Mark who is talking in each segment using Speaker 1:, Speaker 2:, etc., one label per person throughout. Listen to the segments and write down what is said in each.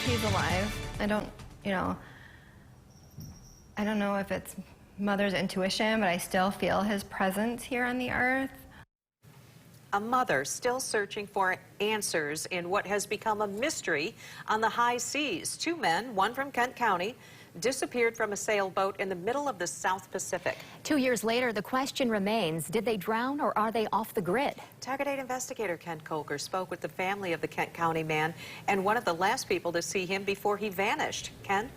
Speaker 1: he's alive. I don't know if it's mother's intuition, but I still feel his presence here on the earth.
Speaker 2: A mother still searching for answers in what has become a mystery on the high seas. Two men, one from Kent County, disappeared from a sailboat in the middle of the South Pacific.
Speaker 3: 2 years later, the question remains, did they drown or are they off the grid?
Speaker 2: Target 8 investigator Ken Colker spoke with the family of the Kent County man and one of the last people to see him before he vanished. Ken?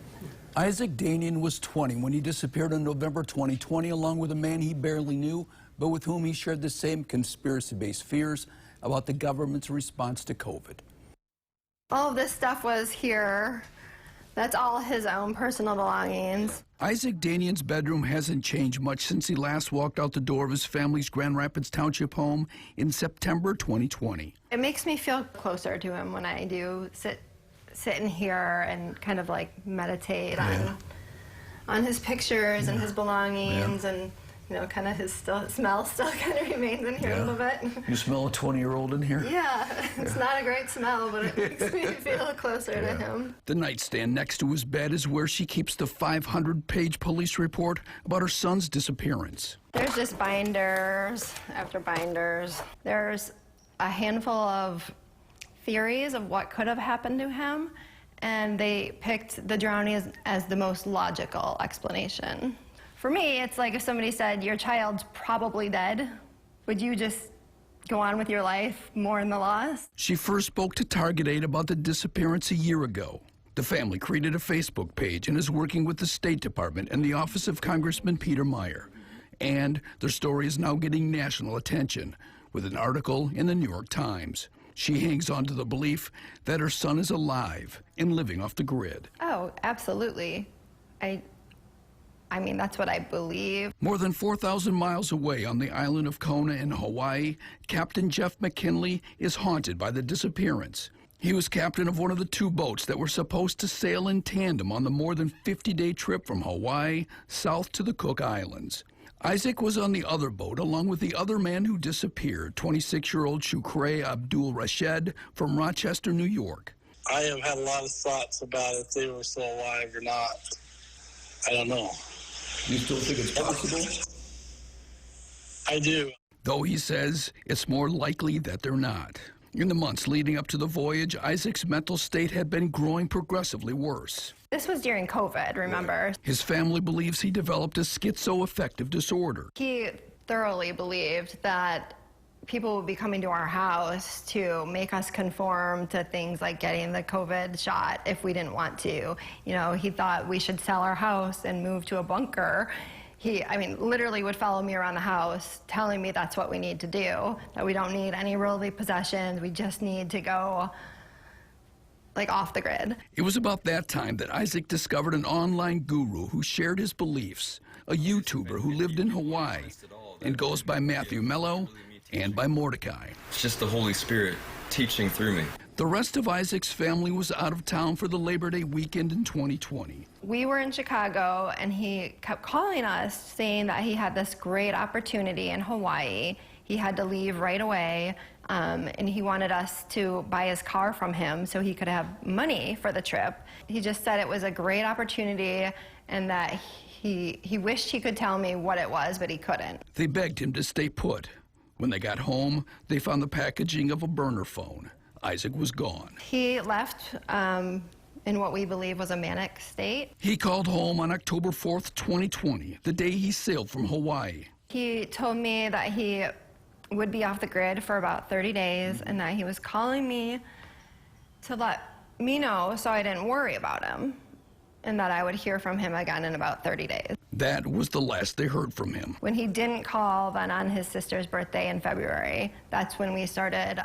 Speaker 4: Isaac Danian was 20 when he disappeared in November 2020 along with a man he barely knew, but with whom he shared the same conspiracy-based fears about the government's response to COVID.
Speaker 1: All of this stuff was here. That's all his own personal belongings.
Speaker 4: Isaac Danian's bedroom hasn't changed much since he last walked out the door of his family's Grand Rapids Township home in September 2020.
Speaker 1: It makes me feel closer to him when I do sit in here and kind of like meditate on his pictures and his belongings and kind of his smell still kind of remains in here a little bit.
Speaker 4: You smell a 20-year-old in here?
Speaker 1: Yeah, it's not a great smell, but it makes me feel closer to him.
Speaker 4: The nightstand next to his bed is where she keeps the 500-page police report about her son's disappearance.
Speaker 1: There's just binders after binders. There's a handful of theories of what could have happened to him, and they picked the drowning as the most logical explanation. For me, it's like if somebody said, your child's probably dead, would you just go on with your life, mourn the loss?
Speaker 4: She first spoke to Target 8 about the disappearance a year ago. The family created a Facebook page and is working with the State Department and the office of Congressman Peter Meyer. And their story is now getting national attention with an article in the New York Times. She hangs on to the belief that her son is alive and living off the grid.
Speaker 1: Oh, absolutely. I mean, that's what I believe.
Speaker 4: More than 4,000 miles away on the island of Kona in Hawaii, Captain Jeff McKinley is haunted by the disappearance. He was captain of one of the two boats that were supposed to sail in tandem on the more than 50-day trip from Hawaii south to the Cook Islands. Isaac was on the other boat along with the other man who disappeared, 26-year-old Shukray Abdul Rashed from Rochester, New York.
Speaker 5: I have had a lot of thoughts about if they were still alive or not. I don't know.
Speaker 4: You still think it's possible?
Speaker 5: I do.
Speaker 4: Though he says it's more likely that they're not. In the months leading up to the voyage, Isaac's mental state had been growing progressively worse.
Speaker 1: This was during COVID, remember?
Speaker 4: His family believes he developed a schizoaffective disorder.
Speaker 1: He thoroughly believed that people would be coming to our house to make us conform to things like getting the COVID shot if we didn't want to. He thought we should sell our house and move to a bunker. He, literally would follow me around the house telling me that's what we need to do, that we don't need any worldly possessions, we just need to go off the grid.
Speaker 4: It was about that time that Isaac discovered an online guru who shared his beliefs, a YouTuber who lived in Hawaii and goes by Matthew Mello and by Mordecai.
Speaker 6: It's just the Holy Spirit teaching through me.
Speaker 4: The rest of Isaac's family was out of town for the Labor Day weekend in 2020.
Speaker 1: We were in Chicago, and he kept calling us saying that he had this great opportunity in Hawaii. He had to leave right away, and he wanted us to buy his car from him so he could have money for the trip. He just said it was a great opportunity and that he wished he could tell me what it was, but he couldn't.
Speaker 4: They begged him to stay put. When they got home, they found the packaging of a burner phone. Isaac was gone.
Speaker 1: He left in what we believe was a manic state.
Speaker 4: He called home on October 4th, 2020, the day he sailed from Hawaii.
Speaker 1: He told me that he would be off the grid for about 30 days and that he was calling me to let me know so I didn't worry about him and that I would hear from him again in about 30 days.
Speaker 4: That was the last they heard from him.
Speaker 1: When he didn't call, then on his sister's birthday in February, that's when we started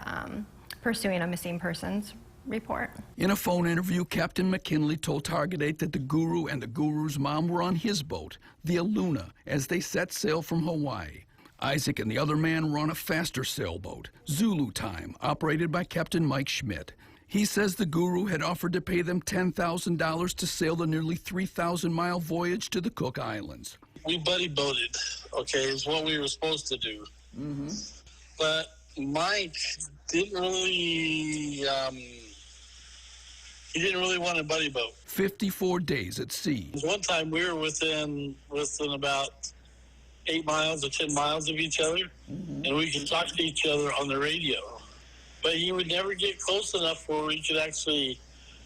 Speaker 1: pursuing a missing persons report.
Speaker 4: In a phone interview, Captain McKinley told Target 8 that the guru and the guru's mom were on his boat, the Aluna, as they set sail from Hawaii. Isaac and the other man were on a faster sailboat, Zulu Time, operated by Captain Mike Schmidt. He says the guru had offered to pay them $10,000 to sail the nearly 3,000-mile voyage to the Cook Islands.
Speaker 5: We buddy boated, okay, is what we were supposed to do. But Mike didn't really He didn't really want a buddy boat.
Speaker 4: 54 days at sea.
Speaker 5: One time we were within about 8 miles or 10 miles of each other, and we could talk to each other on the radio. But he would never get close enough where we could actually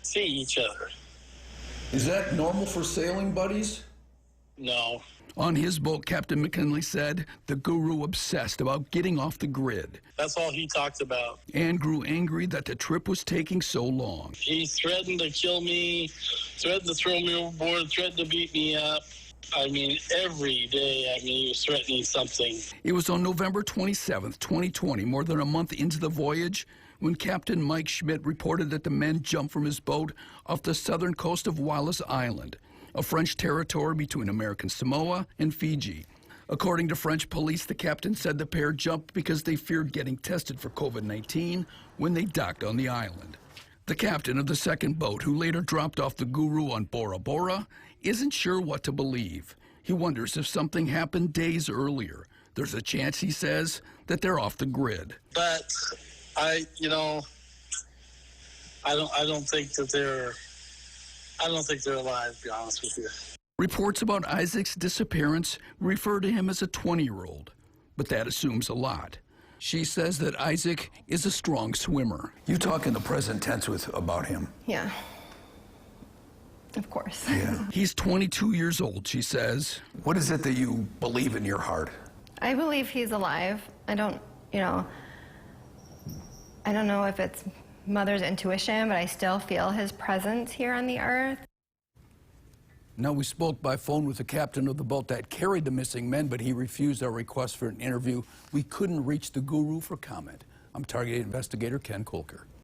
Speaker 5: see each other.
Speaker 4: Is that normal for sailing buddies?
Speaker 5: No.
Speaker 4: On his boat, Captain McKinley said the guru obsessed about getting off the grid
Speaker 5: That's all he talked about.
Speaker 4: and grew angry that the trip was taking so long.
Speaker 5: He threatened to kill me, threatened to throw me overboard, threatened to beat me up. I mean, every day, he was threatening something.
Speaker 4: It was on November 27th, 2020, more than a month into the voyage, when Captain Mike Schmidt reported that the men jumped from his boat off the southern coast of Wallis Island, a French territory between American Samoa and Fiji. According to French police, the captain said the pair jumped because they feared getting tested for COVID-19 when they docked on the island. The captain of the second boat, who later dropped off the guru on Bora Bora, isn't sure what to believe. He wonders if something happened days earlier. There's a chance, he says, that they're off the grid.
Speaker 5: But I don't think that they're alive, to be honest with you.
Speaker 4: Reports about Isaac's disappearance refer to him as a 20-year-old, but that assumes a lot. She says that Isaac is a strong swimmer.
Speaker 7: You talk in the present tense about him.
Speaker 1: Yeah. Of course.
Speaker 7: Yeah.
Speaker 4: He's 22 years old, she says.
Speaker 7: What is it that you believe in your heart?
Speaker 1: I believe he's alive. I don't know if it's mother's intuition, but I still feel his presence here on the earth.
Speaker 4: Now, we spoke by phone with the captain of the boat that carried the missing men, but he refused our request for an interview. We couldn't reach the guru for comment. I'm Target investigator Ken Kolker.